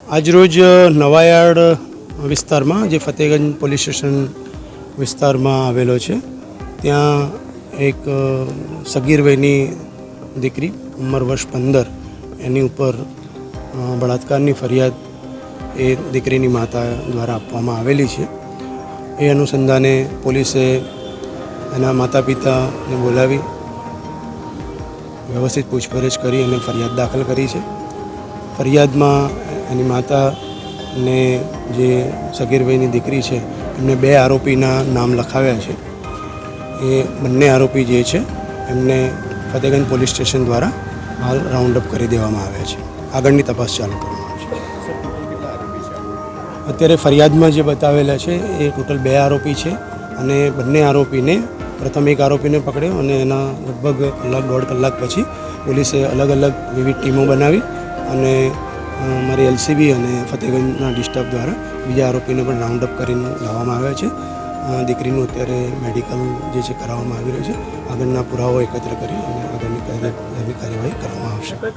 આજરોજ નવાયાર્ડ વિસ્તારમાં જે ફતેહગંજ પોલીસ સ્ટેશન વિસ્તારમાં આવેલો છે ત્યાં એક સગીર વયની દીકરી ઉંમર વર્ષ 15 એની ઉપર બળાત્કારની ફરિયાદ એ દીકરીની માતા દ્વારા આપવામાં આવેલી છે. એ અનુસંધાને પોલીસે એના માતા પિતાને બોલાવી વ્યવસ્થિત પૂછપરછ કરી અને ફરિયાદ દાખલ કરી છે. ફરિયાદમાં એની માતાને જે સગીર વયની દીકરી છે એમને 2 આરોપીના નામ લખાવ્યા છે. એ બંને આરોપી જે છે એમને ફતેહગંજ પોલીસ સ્ટેશન દ્વારા હાલ રાઉન્ડ અપ કરી દેવામાં આવ્યા છે. આગળની તપાસ ચાલુ કરવામાં આવશે. અત્યારે ફરિયાદમાં જે બતાવેલા છે એ ટોટલ 2 આરોપી છે અને બંને આરોપીને પ્રથમ એક આરોપીને પકડ્યો અને એના લગભગ કલાક 1.5 કલાક પછી પોલીસે અલગ અલગ વિવિધ ટીમો બનાવી અને મારી એલસીબી અને ફતેહગંજના ડિસ્ટર્બ દ્વારા બીજા આરોપીને પણ રાઉન્ડ અપ કરીને લાવવામાં આવ્યા છે. દીકરીનું અત્યારે મેડિકલ જે છે કરાવવામાં આવી રહ્યું છે. આગળના પુરાવો એકત્ર કરી અને આગળની કાર્યવાહી કરવામાં આવશે.